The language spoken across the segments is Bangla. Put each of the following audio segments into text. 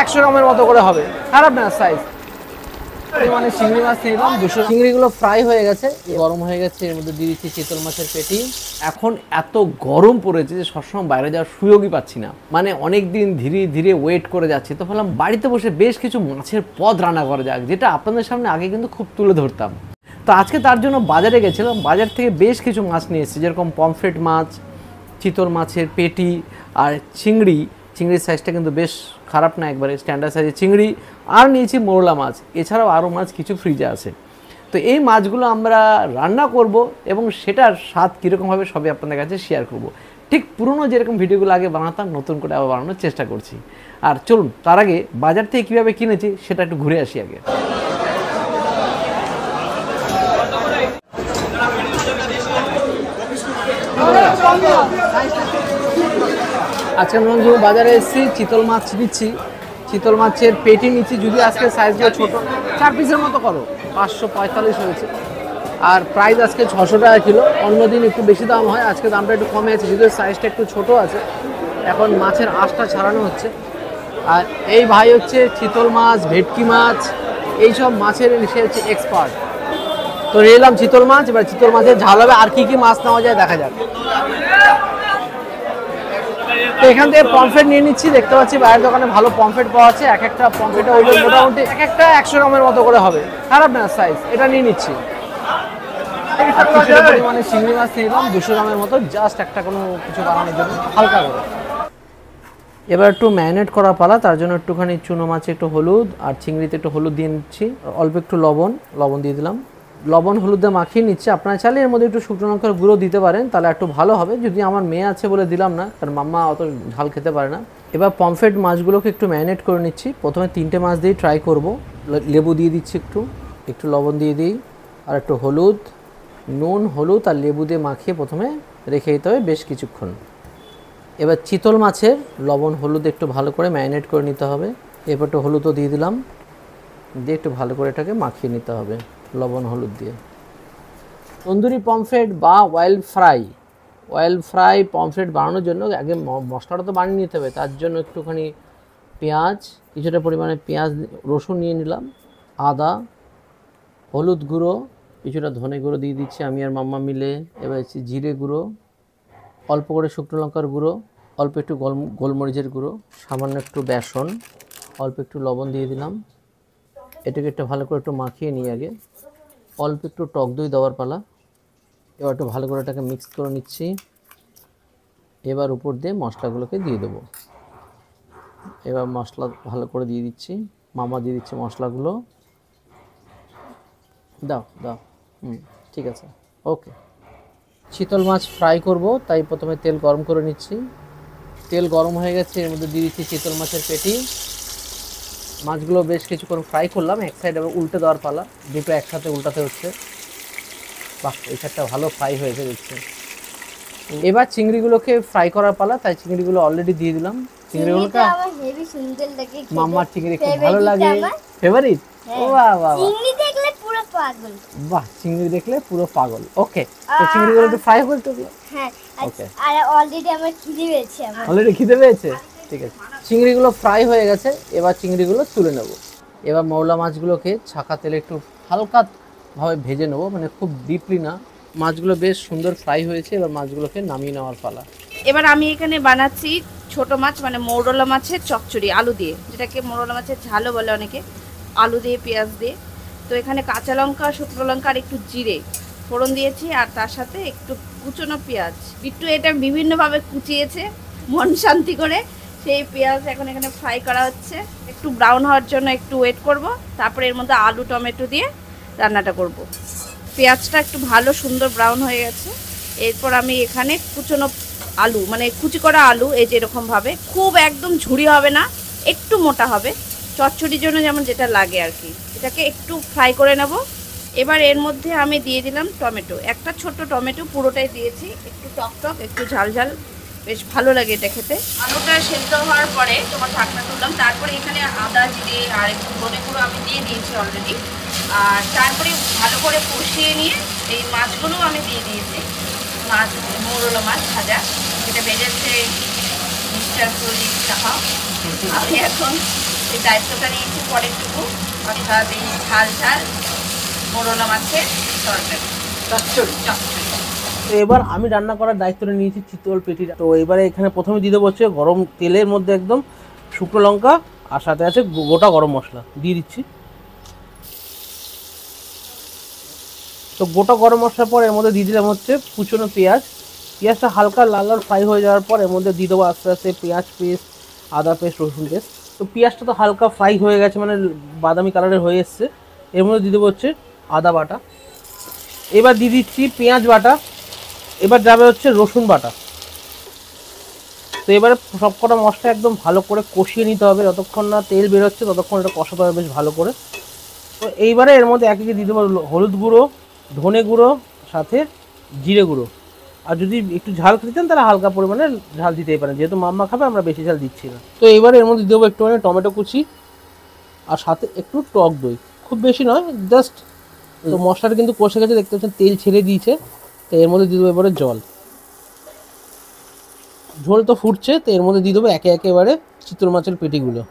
100 গ্রামের মতো করে হবে, খারাপ না সাইজ। মানে চিংড়ি মাছ নিলাম 200। চিংড়িগুলো ফ্রাই হয়ে গেছে, গরম হয়ে গেছে, এর মধ্যে দিয়ে দিচ্ছি চিতল মাছের পেটি। এখন এত গরম পড়েছে যে সবসময় বাইরে যাওয়ার সুযোগই পাচ্ছি না, মানে অনেক দিন ধীরে ধীরে ওয়েট করে যাচ্ছি, তো ভাবলাম বাড়িতে বসে বেশ কিছু মাছের পদ রান্না করা যাক, যেটা আপনাদের সামনে আগে কিন্তু খুব তুলে ধরতাম। তো আজকে তার জন্য বাজারে গেছিলাম, বাজার থেকে বেশ কিছু মাছ নিয়ে এসেছি, যেরকম পমফ্রেট মাছ, চিতল মাছের পেটি আর চিংড়ির সাইজটা কিন্তু বেশ খারাপ না, একবারে স্ট্যান্ডার্ড সাইজের চিংড়ি। আর নিয়েছি মোরলা মাছ, এছাড়াও আরও মাছ কিছু ফ্রিজে আছে। তো এই মাছগুলো আমরা রান্না করব এবং সেটার স্বাদ কীরকম হবে সবই আপনাদের কাছে শেয়ার করব। ঠিক পুরনো যেরকম ভিডিওগুলো আগে বানাতাম নতুন করে আবার বানানোর চেষ্টা করছি। আর চলুন তার আগে বাজার থেকে কীভাবে কিনেছি সেটা একটু ঘুরে আসি আগে। আজকে আমরা বাজারে এসেছি, চিতল মাছ নিচ্ছি, চিতল মাছের পেটি নিচ্ছি। যদি আজকে সাইজগুলো ছোটো, 4 পিসের মতো করো, 545 হয়েছে। আর প্রাইস আজকে 600 টাকা কিলো। অন্যদিন একটু বেশি দাম হয়, আজকে দামটা একটু কমে আছে, যদিও সাইজটা একটু ছোটো আছে। এখন মাছের আঁশটা ছাড়ানো হচ্ছে। আর এই ভাই হচ্ছে চিতল মাছ, ভেটকি মাছ, এইসব মাছের সে হচ্ছে এক্সপার্ট। তো এলাম চিতল মাছ, এবার চিতল মাছের ঝাল হবে। আর কি কি মাছ নেওয়া যায় দেখা যাক। তো এখান থেকে পমফ্রেট নিয়ে নিচ্ছি, দেখতে পাচ্ছি বাইরের দোকানে ভালো পমফ্রেট পাওয়া আছে। এক একটা পমফ্রেটে ওজন মোটামুটি এক একটা 100 গ্রামের মতো করে হবে, খারাপ না সাইজ। এটা নিয়ে নিচ্ছি। মানে চিংড়ি মাছ নিলাম 200 গ্রামের মতো, জাস্ট একটা কোনো কিছু বানানোর জন্য হালকা করে। এবার একটু ম্যারিনেট করা পালা, তার জন্য একটুখানি চুনো মাছে একটু হলুদ আর চিংড়িতে একটু হলুদ দিয়ে নিচ্ছি, অল্প একটু লবণ দিয়ে দিলাম। লবণ হলুদ দিয়ে মাখিয়ে নিচ্ছে। আপনারা চাইলে এর মধ্যে একটু শুকনো লঙ্কার গুঁড়ো দিতে পারেন, তাহলে একটু ভালো হবে। যদি আমার মেয়ে আছে বলে দিলাম না, কারণ মাম্মা অত ঝাল খেতে পারে না। এবার পমফ্রেট মাছগুলোকে একটু ম্যারিনেট করে নিচ্ছি। প্রথমে 3টে মাছ দিয়ে ট্রাই করব। লেবু দিয়ে দিচ্ছি, একটু লবণ দিয়ে দিই, আর একটু হলুদ, নুন, হলুদ আর লেবু দিয়ে মাখিয়ে প্রথমে রেখে দিতে হবে বেশ কিছুক্ষণ। এবার চিতল মাছের লবণ হলুদ একটু ভালো করে ম্যারিনেট করে নিতে হবে। এবার একটু হলুদও দিয়ে দিলাম, দিয়ে একটু ভালো করে এটাকে মাখিয়ে নিতে হবে লবণ হলুদ দিয়ে। তন্দুরি পমফ্রেট বা অয়েল ফ্রাই পমফ্রেট বানানোর জন্য আগে মশলাটা তো বানিয়ে নিতে হবে। তার জন্য একটুখানি পেঁয়াজ, কিছুটা পরিমাণে পেঁয়াজ, রসুন নিয়ে নিলাম, আদা, হলুদ গুঁড়ো, কিছুটা ধনে গুঁড়ো দিয়ে দিচ্ছি আমি আর মাম্মা মিলে। এবার জিরে গুঁড়ো, অল্প করে শুকনো লঙ্কার গুঁড়ো, অল্প একটু গোলমরিচের গুঁড়ো, সামান্য একটু বেসন, অল্প একটু লবণ দিয়ে দিলাম। এটাকে একটু ভালো করে একটু মাখিয়ে নিয়ে আগে অল্প একটু টক দই দেওয়ার পালা। এবার একটু ভালো করে এটাকে মিক্স করে নিচ্ছি। এবার উপর দিয়ে মশলাগুলোকে দিয়ে দেবো। এবার মশলা ভালো করে দিয়ে দিচ্ছি, মামা দিয়ে দিচ্ছে মশলাগুলো। দাও ঠিক আছে, ওকে। চিতল মাছ ফ্রাই করব, তাই প্রথমে তেল গরম করে নিচ্ছি। তেল গরম হয়ে গেছে, এর মধ্যে দিয়ে দিচ্ছি চিতল মাছের পেটি। মাছগুলো বেশ কিছুক্ষণ ফ্রাই করলাম, এক সাইড আবার উল্টে দেওয়ার পালা, দুটো একসাথে উল্টাতে হচ্ছে। বাহ, এই সাইডটা ভালো ফ্রাই হয়েছে দেখছি। এবার চিংড়িগুলোকে ফ্রাই করার পালা, তাই চিংড়িগুলো অলরেডি দিয়ে দিলাম। চিংড়িগুলোকে মাম্মার চিংড়ি খুব ভালো লাগে, ফেভারিট। ও বাহ, চিংড়ি দেখলে পুরো পাগল। বাহ, চিংড়ি দেখলে পুরো পাগল। ওকে, তো চিংড়িগুলো একটু ফ্রাই করতে হবে। হ্যাঁ, ওকে। আর অলরেডি আমার খিদে পেয়েছে। অলরেডি খিদে পেয়েছে, ঠিক আছে। চিংড়িগুলো ফ্রাই হয়ে গেছে, এবার চিংড়িগুলো তুলে নেব। এবার মৌলা মাছগুলোকে ছাকা তেলে একটু হালকাভাবে ভেজে নেবো, মানে খুব ডিপলি না। মাছগুলো বেশ সুন্দর ফ্রাই হয়েছে, এবার মাছগুলোকে নামিয়ে নেওয়ার পালা। এবার আমি এখানে বানাচ্ছি ছোট মাছ, মানে মৌরলা মাছের চচ্চড়ি, আলু দিয়ে, যেটাকে মৌরলা মাছের ঝালও বলে অনেকে, আলু দিয়ে পেঁয়াজ দিয়ে। তো এখানে কাঁচা লঙ্কা, শুকনো লঙ্কা আর একটু জিরে ফোড়ন দিয়েছি, আর তার সাথে একটু কুচনো পেঁয়াজ। একটু এটা বিভিন্নভাবে কুচিয়েছে মন শান্তি করে, সেই পেঁয়াজ এখন এখানে ফ্রাই করা হচ্ছে। একটু ব্রাউন হওয়ার জন্য একটু ওয়েট করব, তারপরে এর মধ্যে আলু টমেটো দিয়ে রান্নাটা করব। পেঁয়াজটা একটু ভালো সুন্দর ব্রাউন হয়ে গেছে। এরপর আমি এখানে কুচনো আলু, মানে কুচি করা আলু, এই যে এরকমভাবে, খুব একদম ঝুরি হবে না, একটু মোটা হবে, চচ্চড়ির জন্য যেমন যেটা লাগে আর কি। এটাকে একটু ফ্রাই করে নেব। এবার এর মধ্যে আমি দিয়ে দিলাম টমেটো, একটা ছোট্ট টমেটো পুরোটাই দিয়েছি, একটু টক একটু ঝাল বেশ ভালো লাগে এটা খেতে। আলুটা সেদ্ধ হওয়ার পরে তোমার ঢাকনা তুললাম, তারপরে এখানে আদা জিরে আর একটু ধনে গুঁড়ো আমি দিয়ে দিয়েছি অলরেডি। আর তারপরে ভালো করে কষিয়ে নিয়ে এই মাছগুলো আমি দিয়ে দিয়েছি, মৌরলা মাছ ভাজা, যেটা বেজেছে মিস্টার প্রদীপ সাহা। আমি এখন সেই দায়িত্বটা নিয়েছি পরেরটুকু, অর্থাৎ এই ঝাল ঝাল মোরলা মাছের তরকারি চচ্চড়ি। তো এবার আমি রান্না করার দায়িত্বটা নিয়েছি চিতল পেটিটা। তো এবারে এখানে প্রথমে দিয়ে দেবো হচ্ছে গরম তেলের মধ্যে একদম শুকনো লঙ্কা, আর সাথে আছে গোটা গরম মশলা দিয়ে দিচ্ছি। তো গোটা গরম মশলার পর এর মধ্যে দিয়ে দিলাম হচ্ছে কুচনো পেঁয়াজ। পেঁয়াজটা হালকা লাল লাল ফ্রাই হয়ে যাওয়ার পর এর মধ্যে দিয়ে দেবো আস্তে আস্তে পেঁয়াজ পেস্ট, আদা পেস্ট, রসুন পেস্ট। তো পেঁয়াজটা তো হালকা ফ্রাই হয়ে গেছে, মানে বাদামি কালারের হয়ে এসছে। এর মধ্যে দিয়ে দেবো হচ্ছে আদা বাটা। এবার দিয়ে দিচ্ছি পেঁয়াজ বাটা। এবার যাবে হচ্ছে রসুন বাটা। তো এবারে সবকটা মশলা একদম ভালো করে কষিয়ে নিতে হবে, যতক্ষণ না তেল বেরোচ্ছে ততক্ষণ এটা কষাতে হবে বেশ ভালো করে। তো এইবারে এর মধ্যে একে দিয়ে দেবো হলুদ গুঁড়ো, ধনে গুঁড়ো, সাথে জিরে গুঁড়ো। আর যদি একটু ঝাল খেতে চান তাহলে হালকা পরিমাণে ঝাল দিতেই পারেন, যেহেতু মাম্মা খাবে আমরা বেশি ঝাল দিচ্ছি না। তো এবারে এর মধ্যে দেবো একটুখানি টমেটো কুচি আর সাথে একটু টক দই, খুব বেশি নয়, জাস্ট। তো মশলাটা কিন্তু কষে গেছে, দেখতে পাচ্ছেন তেল ছেড়ে দিয়েছে। তো এর মধ্যে দিয়ে দেবো এবারে জল। ঝোল তো ফুটছে, তো এর মধ্যে দিয়ে দেবো একে একে এবারে চিতল মাছের পেটিগুলো।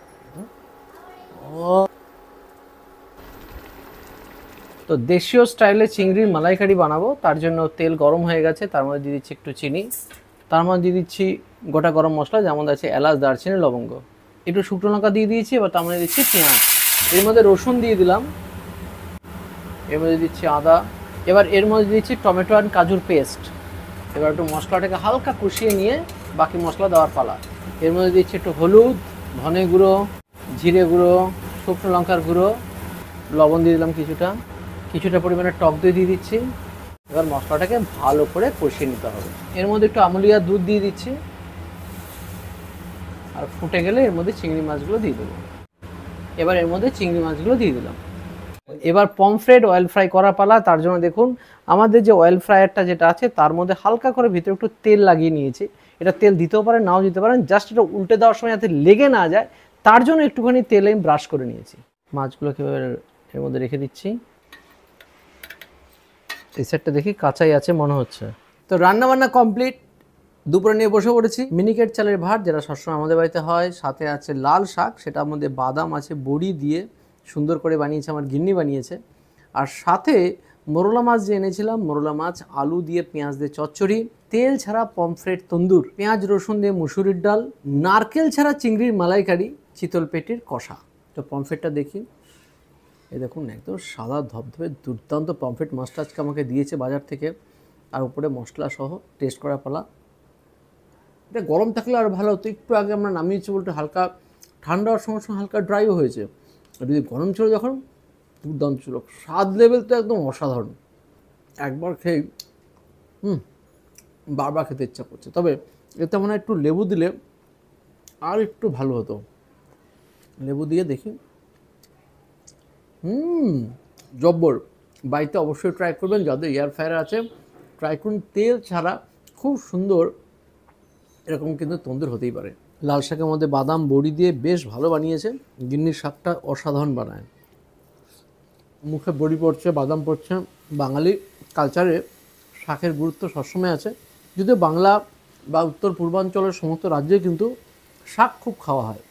তো দেশীয় স্টাইলে চিংড়ির মালাইকারি বানাবো, তার জন্য তেল গরম হয়ে গেছে, তার মধ্যে দিয়ে দিচ্ছি একটু চিনি, তার মধ্যে দিয়ে দিচ্ছি গোটা গরম মশলা যেমন আছে এলাচ, দারচিনি, লবঙ্গ, একটু শুকনো লঙ্কা দিয়ে দিয়েছি। এবার তার মধ্যে দিচ্ছি পেঁয়াজ, এর মধ্যে রসুন দিয়ে দিলাম, এর মধ্যে দিচ্ছি আদা। এবার এর মধ্যে দিচ্ছি টমেটো আর কাজুর পেস্ট। এবার একটু মশলাটাকে হালকা কষিয়ে নিয়ে বাকি মশলা দেওয়ার পালা। এর মধ্যে দিচ্ছি একটু হলুদ, ধনে গুঁড়ো, জিরে গুঁড়ো, শুকনো লঙ্কার গুঁড়ো, লবণ দিয়ে দিলাম কিছুটা পরিমাণে টক দই দিয়ে দিচ্ছি। এবার মশলাটাকে ভালো করে কষিয়ে নিতে হবে। এর মধ্যে একটু আমুলিয়া দুধ দিয়ে দিচ্ছি, আর ফুটে গেলে এর মধ্যে চিংড়ি মাছগুলো দিয়ে দেবো। এবার এর মধ্যে চিংড়ি মাছগুলো দিয়ে দিলাম। এবার পমফ্রেট অয়েল ফ্রাই করা পালা। তার জন্য দেখুন আমাদের যে অয়েল ফ্রায়ারটা যেটা আছে তার মধ্যে হালকা করে ভিতরে একটু তেল লাগিয়ে নিয়েছি। এটা তেল দিতেও পারেন, নাও দিতে পারেন, জাস্ট এটা উল্টে দেওয়ার সময় যাতে লেগে না যায় তার জন্য একটুখানি তেল আমি ব্রাশ করে নিয়েছি। মাছগুলোকে এবার এর মধ্যে রেখে দিচ্ছি। এই সাইডটা দেখি কাঁচাই আছে মনে হচ্ছে। তো রান্না বান্না কমপ্লিট, দুপুরে নিয়ে বসে পড়েছি। মিনিকেট চালের ভাত, যেটা সবসময় আমাদের বাড়িতে হয়, সাথে আছে লাল শাক, সেটার মধ্যে বাদাম আছে, বড়ি দিয়ে সুন্দর করে বানিয়েছে, আমার গিন্নি বানিয়েছে। আর সাথে মোরলা মাছ যে এনেছিলাম, মোরলা মাছ আলু দিয়ে পেঁয়াজ দিয়ে চচ্চড়ি, তেল ছাড়া পমফ্রেট তন্দুর, পেঁয়াজ রসুন দিয়ে মুসুরির ডাল, নারকেল ছাড়া চিংড়ির মালাইকারি, চিতল পেটির কষা। তো পমফ্রেটটা দেখি, এই দেখুন একদম সাদা ধবধবে দুর্দান্ত পমফ্রেট মাছটা আজকে আমাকে দিয়েছে বাজার থেকে, আর উপরে মশলা সহ টেস্ট করা পালা। এটা গরম থাকলে আর ভালো হতো, একটু আগে আমরা নামিয়েছি বলতে হালকা ঠান্ডা হওয়ার সঙ্গে সঙ্গে হালকা ড্রাইও হয়েছে। আর যদি গরম ছিল যখন, দুর্দান্ত ছিল, স্বাদ লেভেল তো একদম অসাধারণ। একবার খেয়ে বারবার খেতে ইচ্ছা করছে। তবে এতে মনে হয় একটু লেবু দিলে আর একটু ভালো হতো। লেবু দিয়ে দেখি। জব্বর। বাড়িতে অবশ্যই ট্রাই করবেন, যাদের এয়ার ফ্রায়ার আছে ট্রাই করুন। তেল ছাড়া খুব সুন্দর এরকম কিন্তু তন্দুর হতেই পারে। লাল শাকের মধ্যে বাদাম বড়ি দিয়ে বেশ ভালো বানিয়েছে। গিন্নির শাকটা অসাধারণ বানায়। মুখে বড়ি পড়ছে, বাদাম পড়ছে। বাঙালি কালচারে শাকের গুরুত্ব সবসময় আছে, যদিও বাংলা বা উত্তর পূর্বাঞ্চলের সমস্ত রাজ্যে কিন্তু শাক খুব খাওয়া হয়।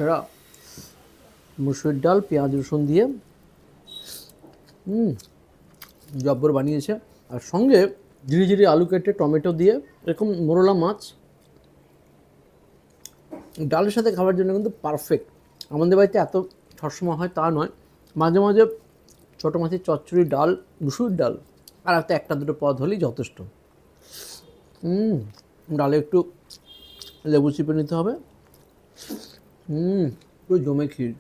এরা মুসুরির ডাল পেঁয়াজ রসুন দিয়ে জব্বর বানিয়েছে, আর সঙ্গে ঝিরি ঝিরি আলু কেটে টমেটো দিয়ে এরকম মোরলা মাছ ডালের সাথে খাওয়ার জন্য কিন্তু পারফেক্ট। আমাদের বাড়িতে এত সবসময় হয় তা নয়, মাঝে মাঝে ছোটো মাছের চচ্চড়ি, ডাল, মুসুরির ডাল আর একটা দুটো পদ হলেই যথেষ্ট। ডালে একটু লেবু চিপে নিতে হবে। পুরো জমে ক্ষীর,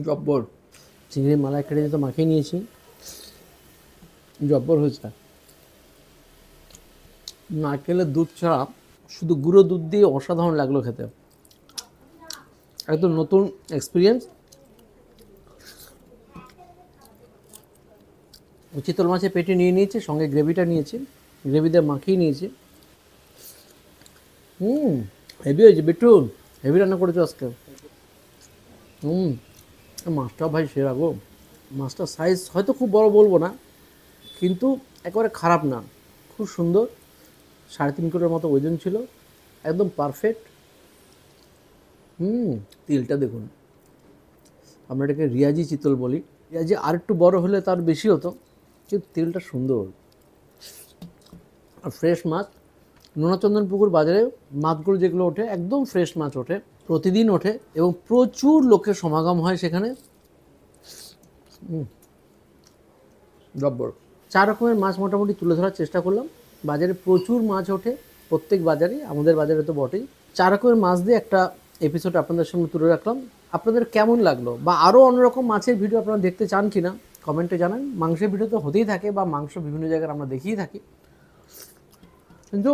জব্বর। চিংড়ির মালাইকারি তো মাখিয়ে নিয়েছি, জব্বর হয়েছে। নারকেলের দুধ ছাড়া শুধু গুঁড়ো দুধ দিয়ে অসাধারণ লাগলো খেতে, একদম নতুন এক্সপিরিয়েন্স। চিতল মাছের পেটি নিয়ে নিয়েছি, সঙ্গে গ্রেভিটা নিয়েছি, গ্রেভি দিয়ে মাখিয়ে নিয়েছি। হেভি হয়েছে বিট্টু, হেভি রান্না করেছো আজকে। মাছটাও ভাই সেরা গো। মাছটার সাইজ হয়তো খুব বড় বলবো না, কিন্তু একেবারে খারাপ না, খুব সুন্দর। 3.5 কিলোর মতো ওজন ছিল, একদম পারফেক্ট। তিলটা দেখুন, আমরা এটাকে রিয়াজি চিতল বলি। রিয়াজি আর একটু বড় হলে তার বেশি হতো, কিন্তু তিলটা সুন্দর আর ফ্রেশ মাছ। নোনাচন্দন পুকুর বাজারে মাছগুলো যেগুলো ওঠে একদম ফ্রেশ মাছ ওঠে, প্রতিদিন ওঠে এবং প্রচুর লোকের সমাগম হয় সেখানে। জব্বর। 4 রকমের মাছ মোটামুটি তুলে ধরার চেষ্টা করলাম। বাজারে প্রচুর মাছ ওঠে, প্রত্যেক বাজারে, আমাদের বাজারে তো বটেই। 4 রকমের মাছ দিয়ে একটা এপিসোড আপনাদের সামনে তুলে রাখলাম। আপনাদের কেমন লাগলো বা আরও অন্যরকম মাছের ভিডিও আপনারা দেখতে চান কি না কমেন্টে জানান। মাংসের ভিডিও তো হতেই থাকে বা মাংস বিভিন্ন জায়গায় আমরা দেখিয়ে থাকি, কিন্তু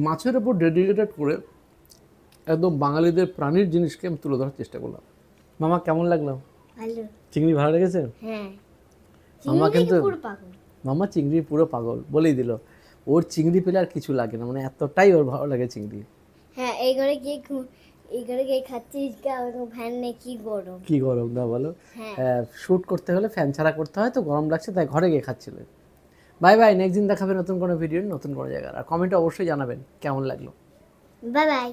মাছের ওপর ডেডিকেটেড করে একদম বাঙালিদের প্রাণীর জিনিসকে আমি তুলে ধরার চেষ্টা করলাম। মামা কেমন লাগলো? ভালো। চিংড়ি ভালো লেগেছে? হ্যাঁ, মামা কিন্তু পুরো পাগল। মামা চিংড়ির পুরো পাগল বলেই দিল। ওর চিংড়ি পেলে আর কিছু লাগে না, মানে এতটাই ওর ভালো লাগে চিংড়ি। হ্যাঁ, এই ঘরে গিয়ে খাচ্ছিস ফ্যান নেই, কি গরম। কি গরম না বলো? হ্যাঁ। শ্যুট করতে হলে ফ্যান ছাড়া করতে হয়, তো গরম লাগছে তাই ঘরে গিয়ে খাচ্ছিলে। বাই বাই, নেক্সট দিন দেখাবে নতুন কোনো ভিডিও নতুন কোনো জায়গার। আর কমেন্টে অবশ্যই জানাবেন কেমন লাগলো। Bye bye.